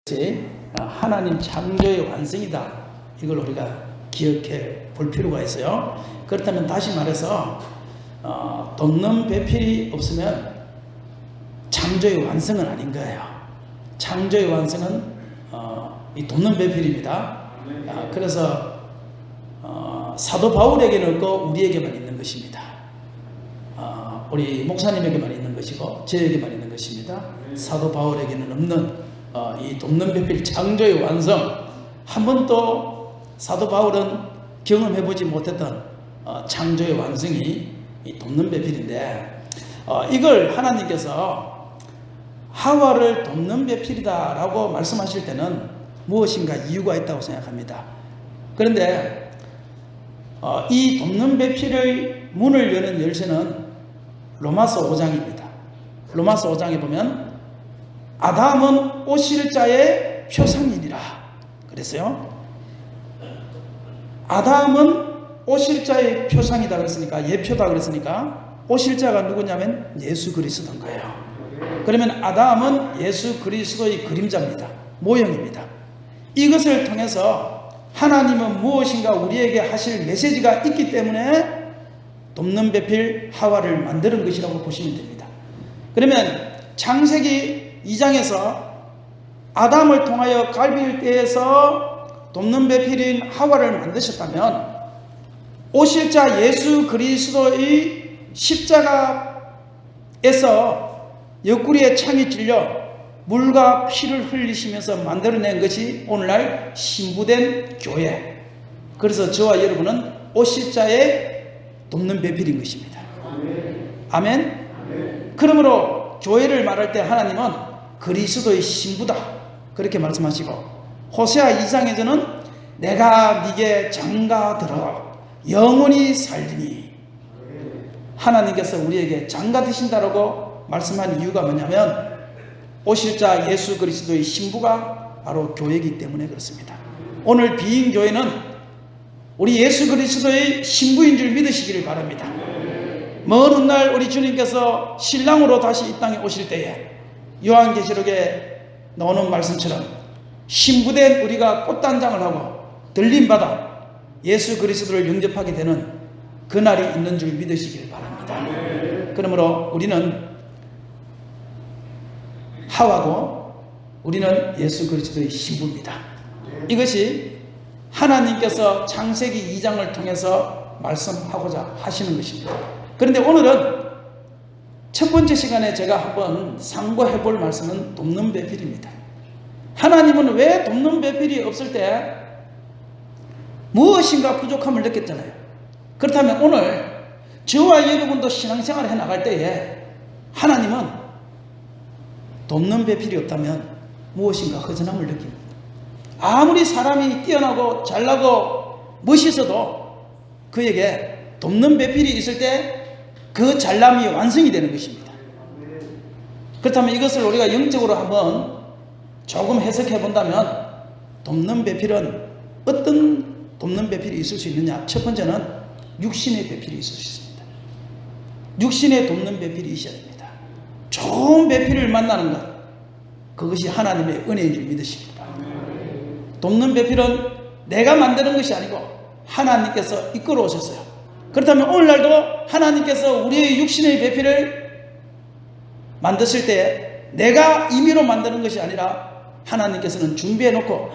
것이 하나님 창조의 완성이다. 이걸 우리가 기억해 볼 필요가 있어요. 그렇다면 다시 말해서 돕는 배필이 없으면 창조의 완성은 아닌 거예요. 창조의 완성은 이 돕는 배필입니다. 그래서 사도 바울에게는 없고 우리에게만 있는 것입니다. 우리 목사님에게만 있는 것이고 저에게만 있는 것입니다. 사도 바울에게는 없는 이 돕는 배필 창조의 완성, 한 번도 사도 바울은 경험해보지 못했던 창조의 완성이 이 돕는 배필인데, 이걸 하나님께서 하와를 돕는 배필이다 라고 말씀하실 때는 무엇인가 이유가 있다고 생각합니다. 그런데 이 돕는 배필의 문을 여는 열쇠는 로마서 5장입니다. 로마서 5장에 보면 아담은 오실 자의 표상이니라 그랬어요. 아담은 오실 자의 표상이다 그랬으니까, 예표다 그랬으니까 오실 자가 누구냐면 예수 그리스도인 거예요. 그러면 아담은 예수 그리스도의 그림자입니다. 모형입니다. 이것을 통해서 하나님은 무엇인가 우리에게 하실 메시지가 있기 때문에 돕는 배필 하와를 만드는 것이라고 보시면 됩니다. 그러면 창세기 2장에서 아담을 통하여 갈빗대에서 돕는 배필인 하와를 만드셨다면, 오실 자 예수 그리스도의 십자가에서 옆구리에 창이 찔려 물과 피를 흘리시면서 만들어낸 것이 오늘날 신부된 교회. 그래서 저와 여러분은 오실 자의 돕는 배필인 것입니다. 아멘. 그러므로 교회를 말할 때 하나님은 그리스도의 신부다 그렇게 말씀하시고, 호세아 2장에서는 내가 네게 장가들어 영원히 살리니, 하나님께서 우리에게 장가드신다라고 말씀한 이유가 뭐냐면 오실 자 예수 그리스도의 신부가 바로 교회이기 때문에 그렇습니다. 오늘 비인교회는 우리 예수 그리스도의 신부인 줄 믿으시기를 바랍니다. 먼 훗날 우리 주님께서 신랑으로 다시 이 땅에 오실 때에 요한계시록에 나오는 말씀처럼 신부된 우리가 꽃단장을 하고 들림받아 예수 그리스도를 영접하게 되는 그날이 있는 줄 믿으시길 바랍니다. 그러므로 우리는 하와고 우리는 예수 그리스도의 신부입니다. 이것이 하나님께서 창세기 2장을 통해서 말씀하고자 하시는 것입니다. 그런데 오늘은 첫 번째 시간에 제가 한번 상고해 볼 말씀은 돕는 배필입니다. 하나님은 왜 돕는 배필이 없을 때 무엇인가 부족함을 느꼈잖아요. 그렇다면 오늘 저와 여러분도 신앙생활을 해 나갈 때에 하나님은 돕는 배필이 없다면 무엇인가 허전함을 느낍니다. 아무리 사람이 뛰어나고 잘나고 멋있어도 그에게 돕는 배필이 있을 때 그 잘남이 완성이 되는 것입니다. 그렇다면 이것을 우리가 영적으로 한번 조금 해석해 본다면, 돕는 배필은 어떤 돕는 배필이 있을 수 있느냐? 첫 번째는 육신의 배필이 있을 수 있습니다. 육신의 돕는 배필이 있어야 됩니다. 좋은 배필을 만나는 것, 그것이 하나님의 은혜인 줄 믿으시기 바랍니다. 돕는 배필은 내가 만드는 것이 아니고 하나님께서 이끌어 오셨어요. 그렇다면 오늘날도 하나님께서 우리의 육신의 배필을 만드실 때 내가 임의로 만드는 것이 아니라 하나님께서는 준비해 놓고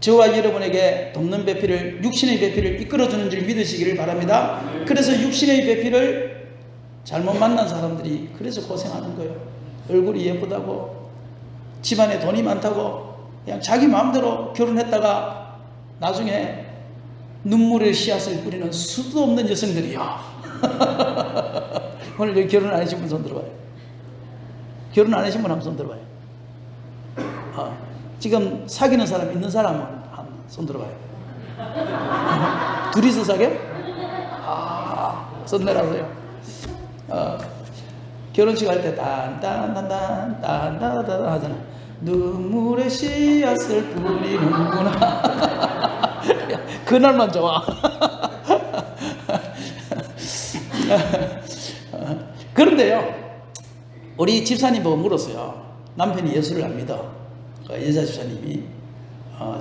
저와 여러분에게 돕는 배필을, 육신의 배필을 이끌어주는 줄 믿으시기를 바랍니다. 그래서 육신의 배필을 잘못 만난 사람들이 그래서 고생하는 거예요. 얼굴이 예쁘다고, 집안에 돈이 많다고 그냥 자기 마음대로 결혼했다가 나중에 눈물의 씨앗을 뿌리는 수도 없는 여성들이요. 오늘 여기 결혼 안 하신 분 손 들어봐요. 결혼 안 하신 분 한번 손 들어봐요. 지금 사귀는 사람 있는 사람 한번 손 들어봐요. 둘이서 사겨? 손 내라세요. 결혼식 할 때 딴딴딴딴딴딴딴 하잖아. 눈물의 씨앗을 뿌리는구나. 그날만 좋아. 그런데요, 우리 집사님 보고 물었어요. 남편이 예수를 안 믿어. 여자 집사님이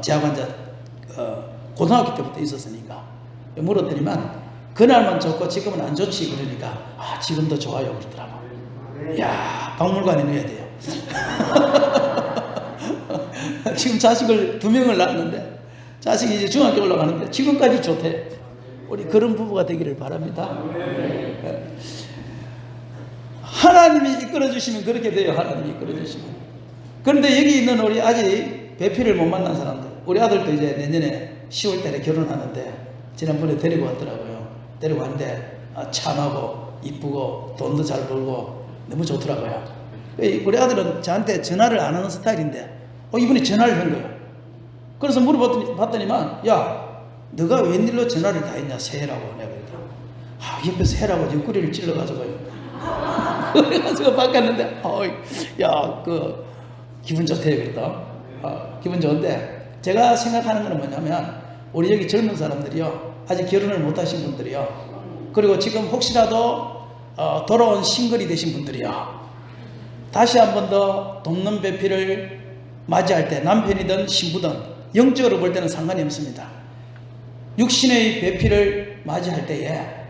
제약환자 고등학교 때부터 있었으니까 물었더니만 그날만 좋고 지금은 안 좋지 그러니까 지금도 좋아요 그러더라고. 야, 박물관에 넣어야 돼요. 지금 자식을 2명을 낳았는데 자식이 이제 중학교 올라가는데 지금까지 좋대. 우리 그런 부부가 되기를 바랍니다. 하나님이 이끌어 주시면 그렇게 돼요. 하나님이 이끌어 주시면. 그런데 여기 있는 우리 아직 배필을 못 만난 사람들, 우리 아들도 이제 내년에 10월 달에 결혼하는데 지난번에 데리고 왔더라고요. 데리고 왔는데 참하고 이쁘고 돈도 잘 벌고 너무 좋더라고요. 우리 아들은 저한테 전화를 안 하는 스타일인데 이분이 전화를 한 거예요. 그래서 물어봤더니만 야, 너가 웬일로 전화를 다 했냐? 새해라고 내가 그러더라고. 옆에서 해라고 옆구리를 찔러가지고요. 그래가지고 바꿨는데 야, 기분 좋대 그러다. 기분 좋은데 제가 생각하는 건 뭐냐면 우리 여기 젊은 사람들이요, 아직 결혼을 못 하신 분들이요, 그리고 지금 혹시라도 돌아온 싱글이 되신 분들이요, 다시 한 번 더 돕는 배필을 맞이할 때 남편이든 신부든 영적으로 볼 때는 상관이 없습니다. 육신의 배필을 맞이할 때에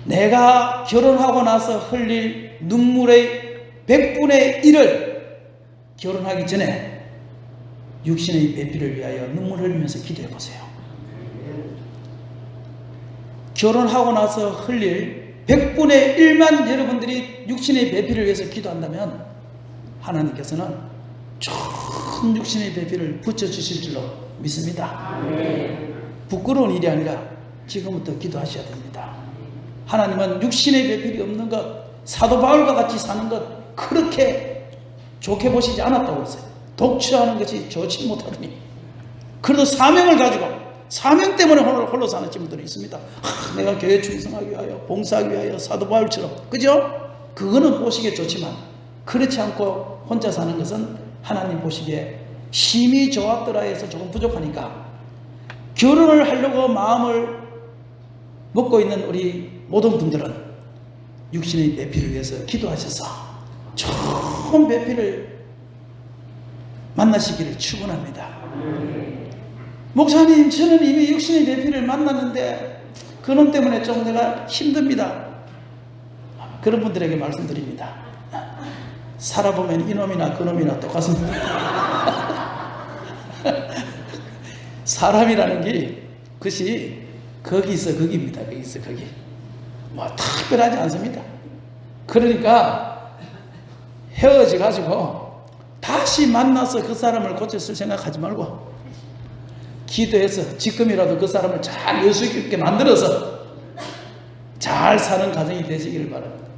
내가 결혼하고 나서 흘릴 눈물의 100분의 1을 결혼하기 전에 육신의 배필을 위하여 눈물 흘리면서 기도해 보세요. 결혼하고 나서 흘릴 100분의 1만 여러분들이 육신의 배필을 위해서 기도한다면 하나님께서는 전 육신의 배필을 붙여주실 줄로 믿습니다. 부끄러운 일이 아니라 지금부터 기도하셔야 됩니다. 하나님은 육신의 배필이 없는 것, 사도 바울과 같이 사는 것 그렇게 좋게 보시지 않았다고 했어요. 독취하는 것이 좋지 못하더니. 그래도 사명을 가지고 사명 때문에 홀로 사는 친구들이 있습니다. 내가 교회 충성하기 위하여, 봉사하기 위하여, 사도 바울처럼, 그죠? 그거는 보시기에 좋지만 그렇지 않고 혼자 사는 것은 하나님 보시기에 심히 좋았더라 해서 조금 부족하니까 결혼을 하려고 마음을 먹고 있는 우리 모든 분들은 육신의 배필을 위해서 기도하셔서 좋은 배필을 만나시기를 축원합니다. 목사님, 저는 이미 육신의 배필을 만났는데 그놈 때문에 좀 내가 힘듭니다. 그런 분들에게 말씀드립니다. 살아보면 이놈이나 그놈이나 똑같습니다. 사람이라는 게 그것이 거기서 거기입니다. 거기서 거기. 뭐 특별하지 않습니다. 그러니까 헤어져 가지고 다시 만나서 그 사람을 고쳤을 생각하지 말고 기도해서 지금이라도 그 사람을 잘 여수 있게 만들어서 잘 사는 가정이 되시기를 바랍니다.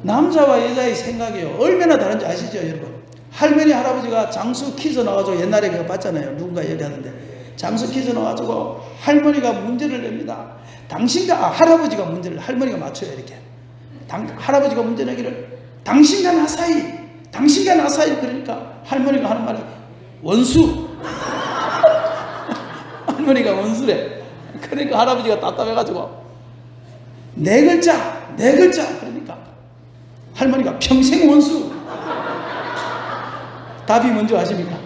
남자와 여자의 생각이요, 얼마나 다른지 아시죠, 여러분? 할머니, 할아버지가 장수 퀴즈 나와가지고 옛날에 그거 봤잖아요. 누군가 얘기하는데 장수 퀴즈 나와가지고 할머니가 문제를 냅니다. 할아버지가 문제를, 할머니가 맞춰요. 이렇게 할아버지가 문제 내기를 당신과 나 사이 그러니까 할머니가 하는 말이 원수. 할머니가 원수래. 그러니까 할아버지가 답답해가지고 네 글자 그러니까 할머니가 평생 원수. 답이 뭔지 아십니까?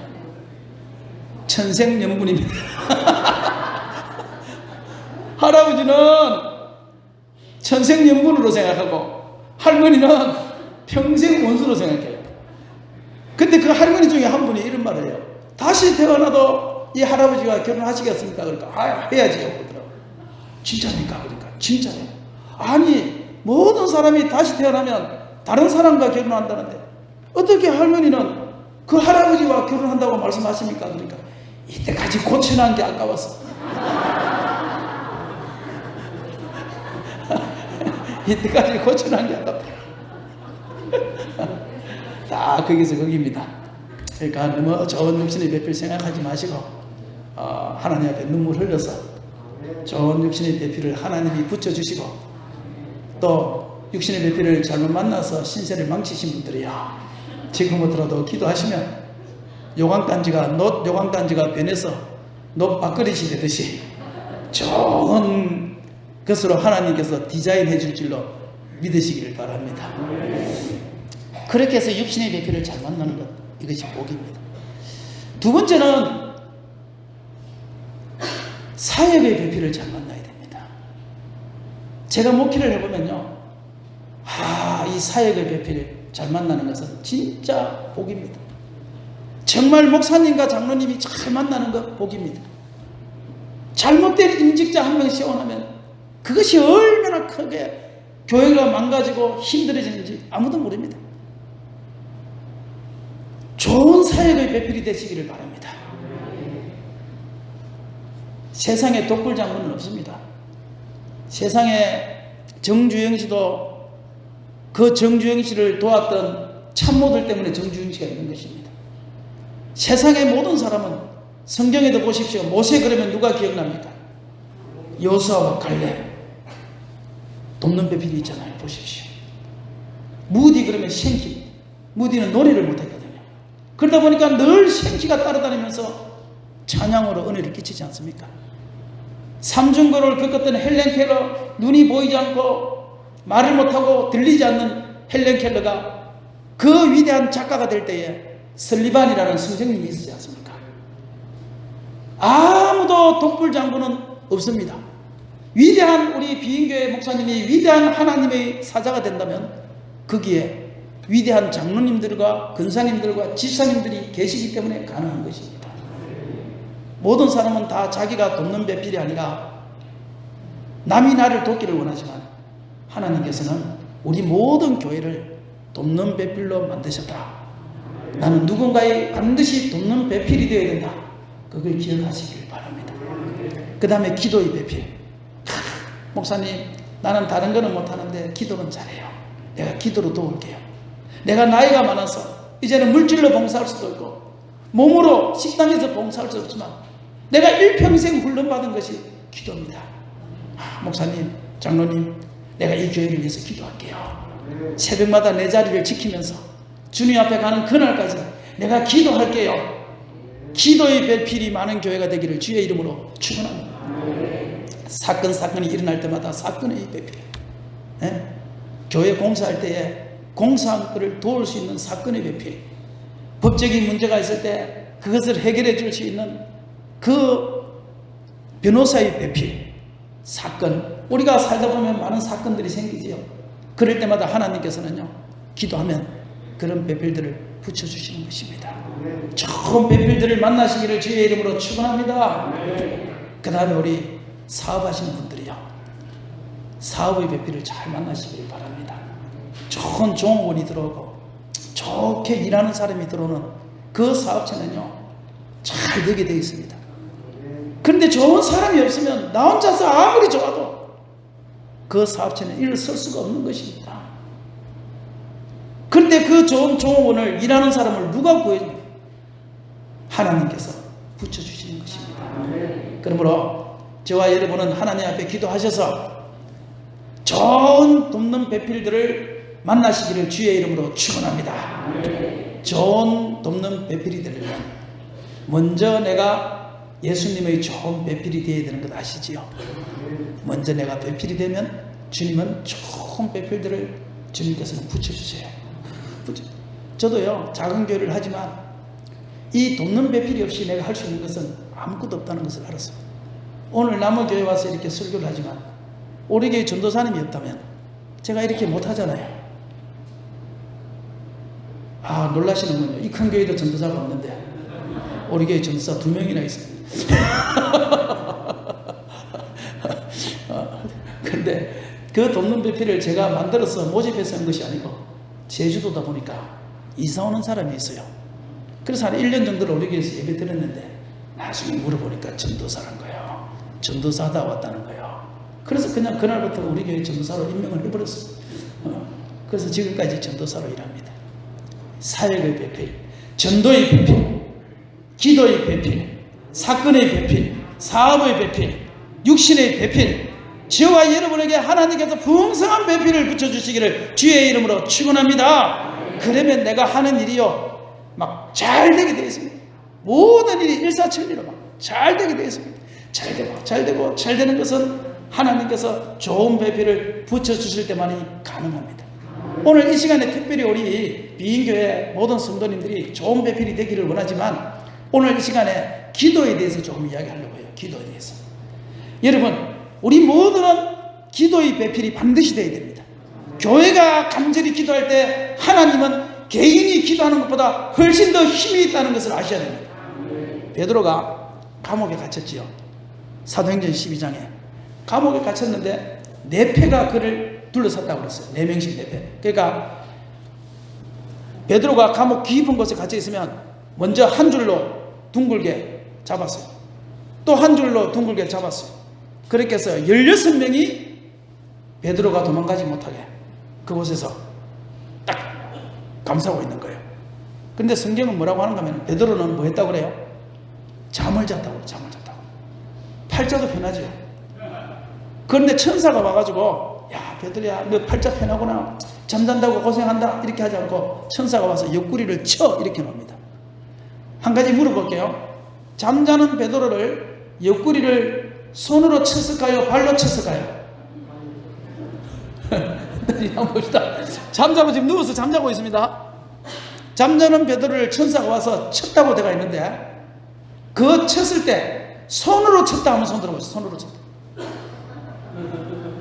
천생연분입니다. 할아버지는 천생연분으로 생각하고 할머니는 평생 원수로 생각해요. 근데 그 할머니 중에 한 분이 이런 말을 해요. 다시 태어나도 이 할아버지가 결혼하시겠습니까? 그러니까 해야지요 그러더라고요. 진짜입니까? 그러니까 진짜요. 아니, 모든 사람이 다시 태어나면 다른 사람과 결혼한다는데 어떻게 할머니는 그 할아버지와 결혼한다고 말씀하십니까? 그러니까 이때까지 고쳐놓은 게 아까워서. 이때까지 고쳐놓은 게 아깝다. 다 거기서 거기입니다. 그러니까 너무 좋은 육신의 배필 생각하지 마시고 하나님 앞에 눈물 흘려서 좋은 육신의 배필을 하나님이 붙여주시고, 또 육신의 배필을 잘못 만나서 신세를 망치신 분들이야, 지금부터라도 기도하시면 롯 요강단지가 변해서 롯 밥그릇이 되듯이 좋은 것으로 하나님께서 디자인해 줄 줄로 믿으시기를 바랍니다. 그렇게 해서 육신의 배필을 잘 만나는 것, 이것이 복입니다. 두 번째는 사역의 배필을 잘 만나야 됩니다. 제가 목회를 해보면요, 이 사역의 배필 잘 만나는 것은 진짜 복입니다. 정말 목사님과 장로님이 잘 만나는 것 복입니다. 잘못된 임직자 한 명 세워놓으면 그것이 얼마나 크게 교회가 망가지고 힘들어지는지 아무도 모릅니다. 좋은 사역의 배필이 되시기를 바랍니다. 세상에 독불 장군은 없습니다. 세상에 정주영 씨도 그 정주영 씨를 도왔던 참모들 때문에 정주영 씨가 있는 것입니다. 세상의 모든 사람은 성경에도 보십시오. 모세 그러면 누가 기억납니까? 여호수아와 갈렙. 돕는 배필이 있잖아요. 보십시오. 무디 그러면 생기. 무디는 노래를 못했거든요. 그러다 보니까 늘 생기가 따라다니면서 찬양으로 은혜를 끼치지 않습니까? 삼중고를 겪었던 헬렌 켈러, 눈이 보이지 않고 말을 못하고 들리지 않는 헬렌 켈러가 그 위대한 작가가 될 때에 설리반이라는 선생님이 있었지 않습니까? 아무도 독불 장군은 없습니다. 위대한 우리 비인교회 목사님이 위대한 하나님의 사자가 된다면 거기에 위대한 장로님들과 근사님들과 집사님들이 계시기 때문에 가능한 것입니다. 모든 사람은 다 자기가 돕는 배필이 아니라 남이 나를 돕기를 원하지만 하나님께서는 우리 모든 교회를 돕는 배필로 만드셨다. 나는 누군가의 반드시 돕는 배필이 되어야 된다. 그걸 기억하시길 바랍니다. 그 다음에 기도의 배필. 목사님, 나는 다른 거는 못하는데 기도는 잘해요. 내가 기도로 도울게요. 내가 나이가 많아서 이제는 물질로 봉사할 수도 있고 몸으로 식당에서 봉사할 수 없지만 내가 일평생 훈련받은 것이 기도입니다. 목사님, 장로님, 내가 이 교회를 위해서 기도할게요. 새벽마다 내 자리를 지키면서 주님 앞에 가는 그날까지 내가 기도할게요. 기도의 배필이 많은 교회가 되기를 주의 이름으로 축원합니다. 사건이 일어날 때마다 사건의 배필. 교회 공사할 때에 공사를 도울 수 있는 사건의 배필. 법적인 문제가 있을 때 그것을 해결해 줄 수 있는 그 변호사의 배필. 사건. 우리가 살다 보면 많은 사건들이 생기지요. 그럴 때마다 하나님께서는요, 기도하면 그런 배필들을 붙여주시는 것입니다. 좋은 배필들을 만나시기를 주의 이름으로 축원합니다. 그 다음에 우리 사업하시는 분들이요, 사업의 배필을 잘 만나시길 바랍니다. 좋은 종업원이 들어오고 좋게 일하는 사람이 들어오는 그 사업체는요, 잘 되게 되어 있습니다. 그런데 좋은 사람이 없으면 나 혼자서 아무리 좋아도 그 사업체는 일을 쓸 수가 없는 것입니다. 그런데 그 좋은 종업원을, 일하는 사람을 누가 구해줍니까? 하나님께서 붙여주시는 것입니다. 그러므로 저와 여러분은 하나님 앞에 기도하셔서 좋은 돕는 배필들을 만나시기를 주의 이름으로 축원합니다. 좋은 돕는 배필이 되려면 먼저 내가 예수님의 좋은 배필이 되어야 되는 것 아시지요? 먼저 내가 배필이 되면 주님은 좋은 배필들을 주님께서는 붙여주세요. 저도요, 작은 교회를 하지만 이 돕는 배필이 없이 내가 할 수 있는 것은 아무것도 없다는 것을 알았습니다. 오늘 남원교회 와서 이렇게 설교를 하지만 우리 교회 전도사님이 없다면 제가 이렇게 못하잖아요. 놀라시는군요. 이 큰 교회도 전도사가 없는데 우리 교회 전도사 2명이나 있습니다. 그런데 그 돕는 배필을 제가 만들어서 모집해서 한 것이 아니고 제주도다 보니까 이사 오는 사람이 있어요. 그래서 한 1년 정도를 우리 교회에서 예배 드렸는데 나중에 물어보니까 전도사란 거예요. 전도사다 왔다는 거예요. 그래서 그냥 그날부터 우리 교회 전도사로 임명을 해버렸어요. 그래서 지금까지 전도사로 일합니다. 사역의 배필, 전도의 배필, 기도의 배필, 사건의 배필, 사업의 배필, 육신의 배필, 저와 여러분에게 하나님께서 풍성한 배필을 붙여주시기를 주의 이름으로 축원합니다. 그러면 내가 하는 일이요, 막 잘 되게 되어 있습니다. 모든 일이 일사천리로 막 잘 되게 되어 있습니다. 잘 되는 것은 하나님께서 좋은 배필을 붙여주실 때만이 가능합니다. 오늘 이 시간에 특별히 우리 비인교회 모든 성도님들이 좋은 배필이 되기를 원하지만 오늘 이 시간에 기도에 대해서 조금 이야기하려고 해요. 기도에 대해서. 여러분, 우리 모두는 기도의 배필이 반드시 되어야 됩니다. 교회가 간절히 기도할 때 하나님은 개인이 기도하는 것보다 훨씬 더 힘이 있다는 것을 아셔야 됩니다. 베드로가 감옥에 갇혔지요. 사도행전 12장에 감옥에 갇혔는데 네 패가 그를 둘러쌌다고 그랬어요. 4명씩 4패. 그러니까 베드로가 감옥 깊은 곳에 갇혀 있으면 먼저 한 줄로 둥글게 잡았어요. 또 한 줄로 둥글게 잡았어요. 그렇게 해서 16명이 베드로가 도망가지 못하게 그곳에서 딱 감싸고 있는 거예요. 그런데 성경은 뭐라고 하는가 하면 베드로는 뭐 했다고 그래요? 잠을 잤다고. 잠을 잤다고. 팔자도 편하죠. 그런데 천사가 와가지고 야 베드로야 너 팔자 편하구나, 잠잔다고 고생한다 이렇게 하지 않고 천사가 와서 옆구리를 쳐 이렇게 놓습니다. 한 가지 물어볼게요. 잠자는 베드로를 옆구리를 손으로 쳤을까요? 발로 쳤을까요? 한번 봅시다. 잠자고 지금 누워서 잠자고 있습니다. 잠자는 베드로를 천사가 와서 쳤다고 되어 있는데 그 쳤을 때 손으로 쳤다 하면 손 들어보세요. 손으로 쳤다.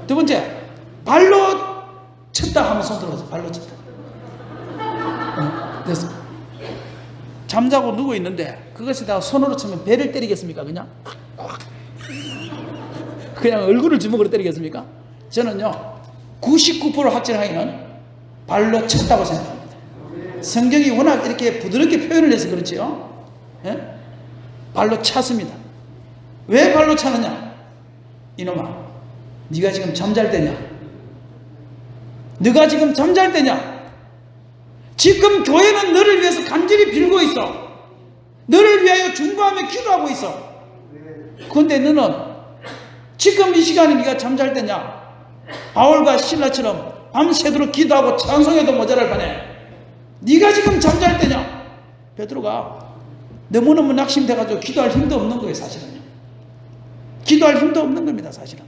두 번째, 발로 쳤다 하면 손 들어보세요. 발로 쳤다. 됐어. 잠자고 누워 있는데 그것에다가 손으로 치면 배를 때리겠습니까? 그냥 얼굴을 주먹으로 때리겠습니까? 저는요 99% 확정하기는 발로 쳤다고 생각합니다. 성경이 워낙 이렇게 부드럽게 표현을 해서 그렇지요. 예? 발로 찼습니다. 왜 발로 차느냐? 이놈아, 네가 지금 잠잘 때냐? 네가 지금 잠잘 때냐? 지금 교회는 너를 위해서 간절히 빌고 있어. 너를 위하여 중보하며 기도하고 있어. 그런데 너는 지금 이 시간에 네가 잠잘 때냐? 바울과 실라처럼 밤새도록 기도하고 찬송해도 모자랄 판에 네가 지금 잠잘 때냐? 베드로가 너무너무 낙심돼가지고 기도할 힘도 없는 거예요. 사실은요. 기도할 힘도 없는 겁니다. 사실은.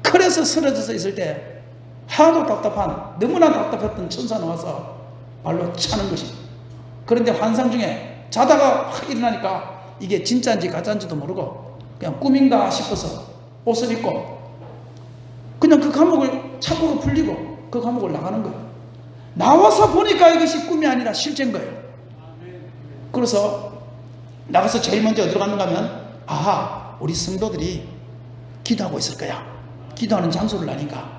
그래서 쓰러져서 있을 때 하도 답답한, 너무나 답답했던 천사는 와서 발로 차는 것입니다. 그런데 환상 중에 자다가 확 일어나니까 이게 진짜인지 가짜인지도 모르고 그냥 꿈인가 싶어서 옷을 입고 그냥 그 감옥을 창고가 풀리고 그 감옥을 나가는 거예요. 나와서 보니까 이것이 꿈이 아니라 실제인 거예요. 그래서 나가서 제일 먼저 어디로 갔는가 하면 아하, 우리 성도들이 기도하고 있을 거야. 기도하는 장소를 아니까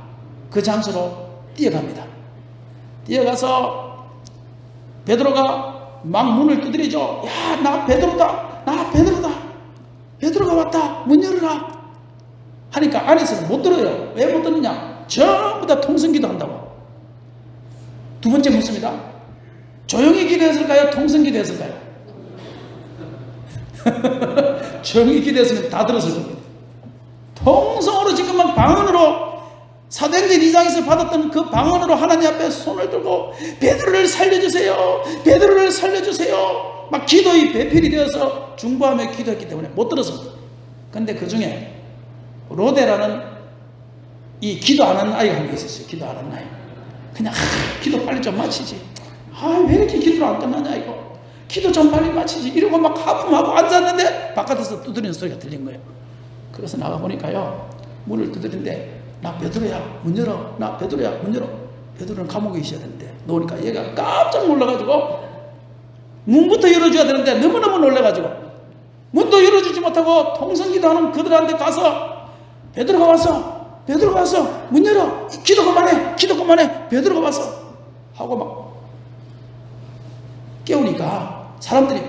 그 장소로 뛰어갑니다. 뛰어가서 베드로가 막 문을 두드리죠. 야, 나 베드로다. 나 베드로다. 베드로가 왔다. 문 열어라. 하니까 안에서는 못 들어요. 왜 못 듣느냐? 전부 다 통성기도 한다고. 두 번째 묻습니다. 조용히 기도했을까요? 통성기도 했을까요? 조용히 기도했으면 다 들었을 겁니다. 통성으로 지금 막 방언으로 사도행전 2장에서 받았던 그 방언으로 하나님 앞에 손을 들고 베드로를 살려주세요. 베드로를 살려주세요. 막 기도의 배필이 되어서 중보하며 기도했기 때문에 못 들었습니다. 그런데 그 중에 로데라는 이 기도 안 하는 아이가 한 명 있었어요. 기도 안 하는 아이. 그냥 기도 빨리 좀 마치지. 왜 이렇게 기도를 안 끝나냐 이거. 기도 좀 빨리 마치지. 이러고 막 하품하고 앉았는데 바깥에서 두드리는 소리가 들린 거예요. 그래서 나가보니까요. 문을 두드리는데 나 베드로야 문 열어. 나 베드로야 문 열어. 베드로는 감옥에 있어야 되는데 놓으니까 얘가 깜짝 놀라가지고 문부터 열어줘야 되는데 너무너무 놀라가지고 문도 열어주지 못하고 통성기도하는 그들한테 가서 베드로가 와서 문 열어. 기도 그만해. 베드로가 와서 하고 막 깨우니까 사람들이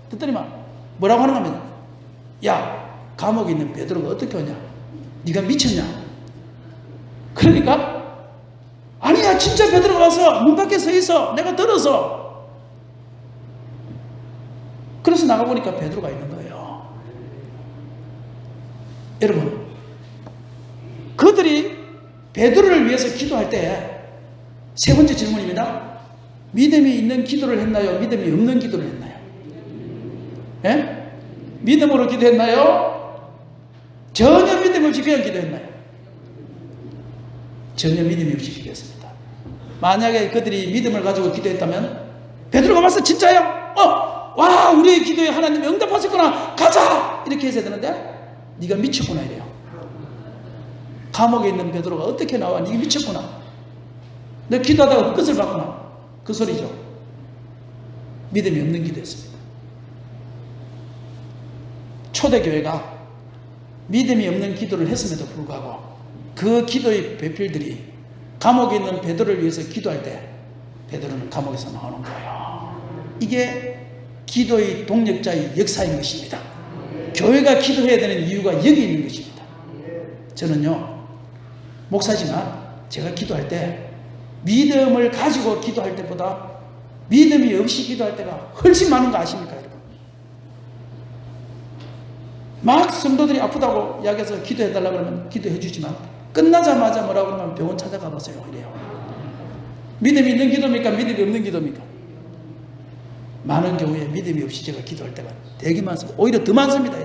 듣더니만 뭐라고 하는가 하면 야, 감옥에 있는 베드로가 어떻게 오냐? 네가 미쳤냐? 그러니까 아니야, 진짜 베드로가 와서 문 밖에 서 있어. 내가 들어서. 그래서 나가보니까 베드로가 있는 거예요. 여러분, 그들이 베드로를 위해서 기도할 때 세 번째 질문입니다. 믿음이 있는 기도를 했나요? 믿음이 없는 기도를 했나요? 예? 믿음으로 기도했나요? 전혀 믿음 없이 그냥 기도했나요? 전혀 믿음이 없이 기도했습니다. 만약에 그들이 믿음을 가지고 기도했다면 베드로가 와서 진짜야? 와, 우리의 기도에 하나님이 응답하셨구나, 가자! 이렇게 했어야 되는데 네가 미쳤구나 이래요. 감옥에 있는 베드로가 어떻게 나와? 네가 미쳤구나, 너 기도하다가 끝을 봤구나, 그 소리죠. 믿음이 없는 기도였습니다. 초대교회가 믿음이 없는 기도를 했음에도 불구하고 그 기도의 배필들이 감옥에 있는 베드로를 위해서 기도할 때 베드로는 감옥에서 나오는 거예요. 이게 기도의 동력자의 역사인 것입니다. 교회가 기도해야 되는 이유가 여기 있는 것입니다. 저는요, 목사지만 제가 기도할 때 믿음을 가지고 기도할 때보다 믿음이 없이 기도할 때가 훨씬 많은 거 아십니까, 여러분? 막 성도들이 아프다고 약에서 기도해달라 그러면 기도해 주지만 끝나자마자 뭐라고 그러면 병원 찾아가 보세요 이래요. 믿음이 있는 기도입니까? 믿음이 없는 기도입니까? 많은 경우에 믿음이 없이 제가 기도할 때가 되게 많습니다. 오히려 더 많습니다.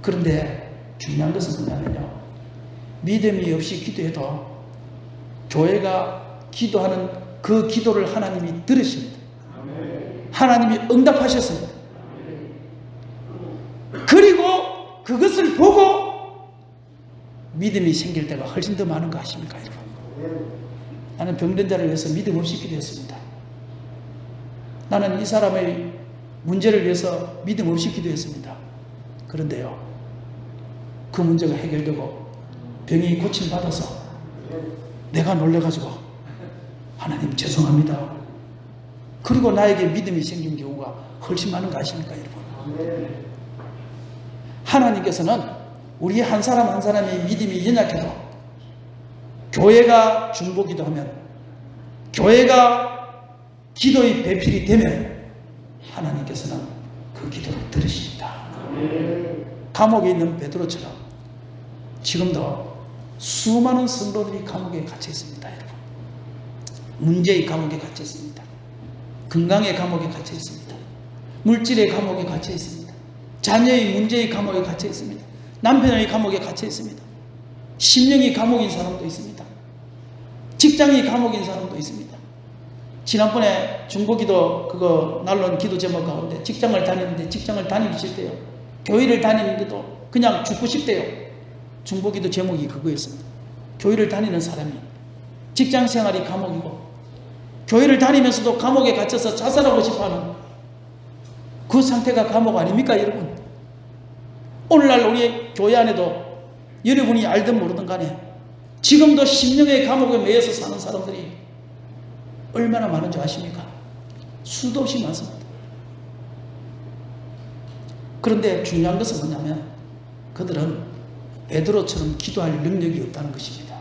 그런데 중요한 것은 뭐냐면요, 믿음이 없이 기도해도 교회가 기도하는 그 기도를 하나님이 들으십니다. 하나님이 응답하셨습니다. 그리고 그것을 보고 믿음이 생길 때가 훨씬 더 많은 거 아십니까, 여러분? 나는 병든 자를 위해서 믿음 없이 기도했습니다. 나는 이 사람의 문제를 위해서 믿음 없이 기도했습니다. 그런데요, 그 문제가 해결되고 병이 고침받아서 내가 놀래가지고 하나님 죄송합니다, 그리고 나에게 믿음이 생긴 경우가 훨씬 많은 거 아십니까, 여러분? 하나님께서는 우리 한 사람 한 사람의 믿음이 연약해도 교회가 중보기도 하면, 교회가 기도의 배필이 되면 하나님께서는 그 기도를 들으십니다. 감옥에 있는 베드로처럼 지금도 수많은 성도들이 감옥에 갇혀 있습니다, 여러분. 문제의 감옥에 갇혀 있습니다. 건강의 감옥에 갇혀 있습니다. 물질의 감옥에 갇혀 있습니다. 자녀의 문제의 감옥에 갇혀 있습니다. 남편의 감옥에 갇혀 있습니다. 심령이 감옥인 사람도 있습니다. 직장이 감옥인 사람도 있습니다. 지난번에 중보기도 그거 날론 기도 제목 가운데 직장을 다니는데 직장을 다니기 싫대요. 교회를 다니는데도 그냥 죽고 싶대요. 중보기도 제목이 그거였습니다. 교회를 다니는 사람이 직장 생활이 감옥이고 교회를 다니면서도 감옥에 갇혀서 자살하고 싶어하는 그 상태가 감옥 아닙니까, 여러분? 오늘날 우리 교회 안에도 여러분이 알든 모르든 간에 지금도 심령의 감옥에 매여서 사는 사람들이 얼마나 많은 줄 아십니까? 수도 없이 많습니다. 그런데 중요한 것은 뭐냐면 그들은 베드로처럼 기도할 능력이 없다는 것입니다.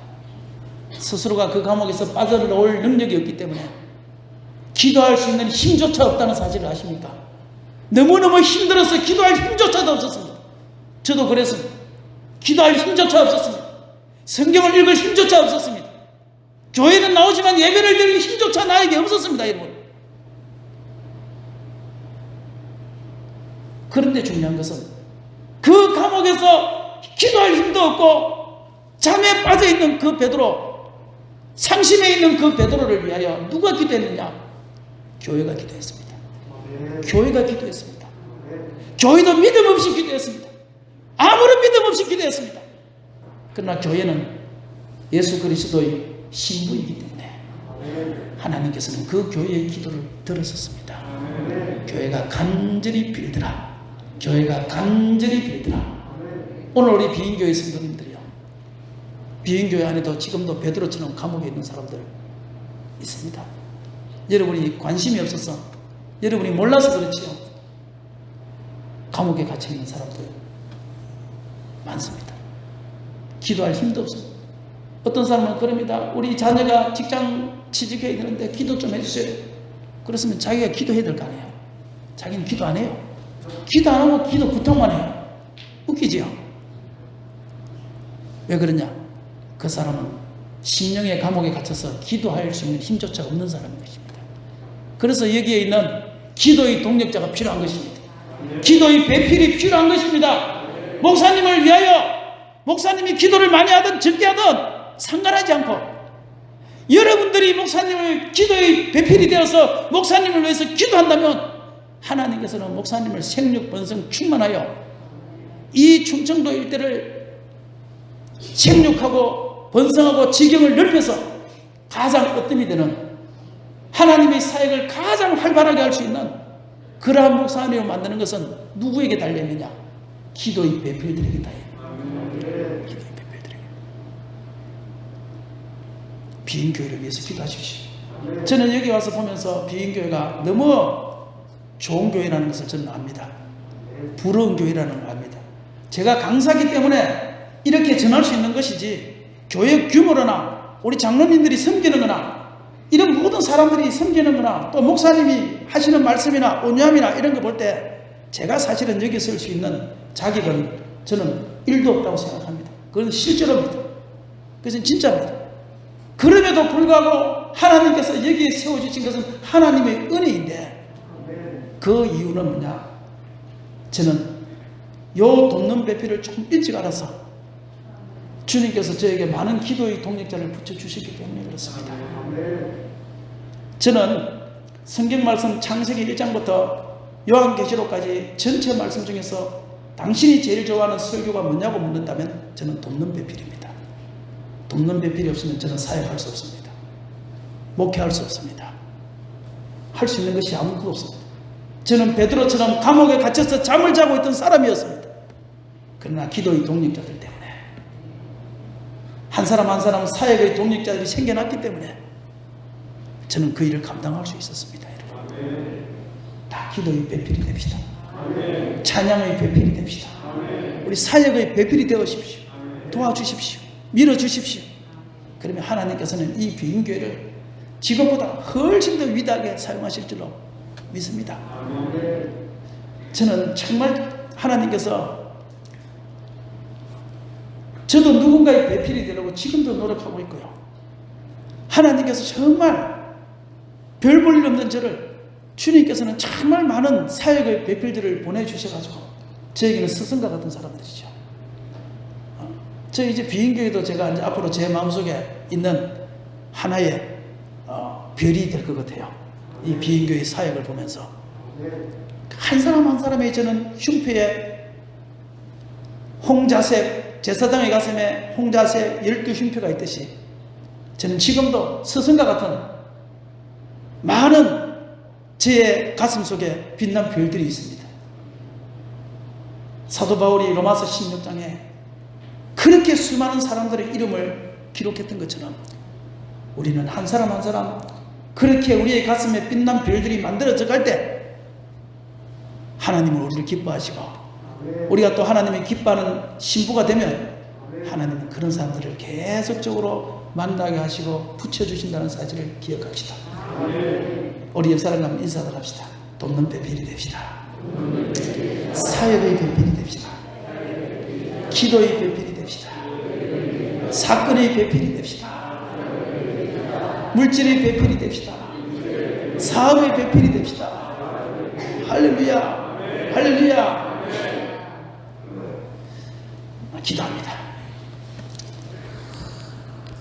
스스로가 그 감옥에서 빠져나올 능력이 없기 때문에 기도할 수 있는 힘조차 없다는 사실을 아십니까? 너무너무 힘들어서 기도할 힘조차도 없었습니다. 저도 그랬습니다. 기도할 힘조차 없었습니다. 성경을 읽을 힘조차 없었습니다. 교회는 나오지만 예배를 드릴 힘조차 나에게 없었습니다, 여러분. 그런데 중요한 것은 그 감옥에서 기도할 힘도 없고 잠에 빠져있는 그 베드로, 상심해 있는 그 베드로를 위하여 누가 기도했느냐? 교회가 기도했습니다. 교회가 기도했습니다. 교회도 믿음 없이 기도했습니다. 아무런 믿음 없이 기도했습니다. 그러나 교회는 예수 그리스도의 신부이기 때문에 하나님께서는 그 교회의 기도를 들으셨습니다. 교회가 간절히 빌더라. 교회가 간절히 빌더라. 오늘 우리 비인교회 성도님들이요, 비인교회 안에도 지금도 베드로처럼 감옥에 있는 사람들 있습니다. 여러분이 관심이 없어서, 여러분이 몰라서 그렇지요, 감옥에 갇혀 있는 사람들 많습니다. 기도할 힘도 없습니다. 어떤 사람은 그럽니다. 우리 자녀가 직장 취직해야 되는데 기도 좀 해주세요. 그렇으면 자기가 기도해야 될 거 아니에요. 자기는 기도 안 해요. 기도 안 하고 기도 부탁만 해요. 웃기지요? 왜 그러냐? 그 사람은 심령의 감옥에 갇혀서 기도할 수 있는 힘조차 없는 사람인 것입니다. 그래서 여기에 있는 기도의 동력자가 필요한 것입니다. 기도의 배필이 필요한 것입니다. 목사님을 위하여 목사님이 기도를 많이 하든 적게 하든 상관하지 않고 여러분들이 목사님을 기도의 배필이 되어서 목사님을 위해서 기도한다면 하나님께서는 목사님을 생육 번성 충만하여 이 충청도 일대를 생육하고 번성하고 지경을 넓혀서 가장 으뜸이 되는 하나님의 사역을 가장 활발하게 할 수 있는 그러한 목사님을 만드는 것은 누구에게 달려있느냐? 기도의 배필들에게 달려있는 기도의 배필들에게. 비인교회를 위해서 기도하십시오. 저는 여기 와서 보면서 비인교회가 너무 좋은 교회라는 것을 저는 압니다. 부러운 교회라는 걸 압니다. 제가 강사기 때문에 이렇게 전할 수 있는 것이지 교회 규모로나 우리 장로님들이 섬기는 거나 이런 모든 사람들이 섬기는 거나 또 목사님이 하시는 말씀이나 온유함이나 이런 거 볼 때 제가 사실은 여기 설 수 있는 자격은 저는 1도 없다고 생각합니다. 그건 실제로입니다. 그것은 진짜입니다. 그럼에도 불구하고 하나님께서 여기에 세워주신 것은 하나님의 은혜인데 그 이유는 뭐냐? 저는 요 돕는 배필을 조금 일찍 알아서 주님께서 저에게 많은 기도의 동력자를 붙여주셨기 때문에 그렇습니다. 저는 성경 말씀 창세기 1장부터 요한계시록까지 전체 말씀 중에서 당신이 제일 좋아하는 설교가 뭐냐고 묻는다면 저는 돕는 배필입니다. 돕는 배필이 없으면 저는 사역할 수 없습니다. 목회할 수 없습니다. 할 수 있는 것이 아무것도 없습니다. 저는 베드로처럼 감옥에 갇혀서 잠을 자고 있던 사람이었습니다. 그러나 기도의 동력자들 때문에 한 사람 한 사람 사역의 동력자들이 생겨났기 때문에 저는 그 일을 감당할 수 있었습니다. 여러분. 다 기도의 배필이 됩시다. 찬양의 배필이 됩시다. 우리 사역의 배필이 되어십시오. 도와주십시오. 밀어주십시오. 그러면 하나님께서는 이 비인교회를 지금보다 훨씬 더 위대하게 사용하실 줄로 믿습니다. 저는 정말 하나님께서 저도 누군가의 배필이 되려고 지금도 노력하고 있고요. 하나님께서 정말 별 볼 일 없는 저를 주님께서는 정말 많은 사역의 배필들을 보내주셔가지고 저에게는 스승과 같은 사람들이죠. 저 이제 비인교회도 제가 이제 앞으로 제 마음속에 있는 하나의 별이 될 것 같아요. 이 비인교회 사역을 보면서 한 사람 한 사람의 저는 흉표에 홍자색 제사장의 가슴에 홍자색 12흉표가 있듯이 저는 지금도 스승과 같은 많은 제 가슴 속에 빛난 별들이 있습니다. 사도 바울이 로마서 16장에 그렇게 수많은 사람들의 이름을 기록했던 것처럼 우리는 한 사람 한 사람 그렇게 우리의 가슴에 빛난 별들이 만들어져 갈 때 하나님은 우리를 기뻐하시고 우리가 또 하나님이 기뻐하는 신부가 되면 하나님은 그런 사람들을 계속적으로 만나게 하시고 붙여주신다는 사실을 기억합시다. 우리 옆 사람 가면 인사를 합시다. 돕는 배필이 됩시다. 사역의 배필이 됩시다. 기도의 배필이 됩시다. 사건의 배필이 됩시다. 물질의 배필이 됩시다. 사업의 배필이 됩시다. 할렐루야. 할렐루야. 기도합니다.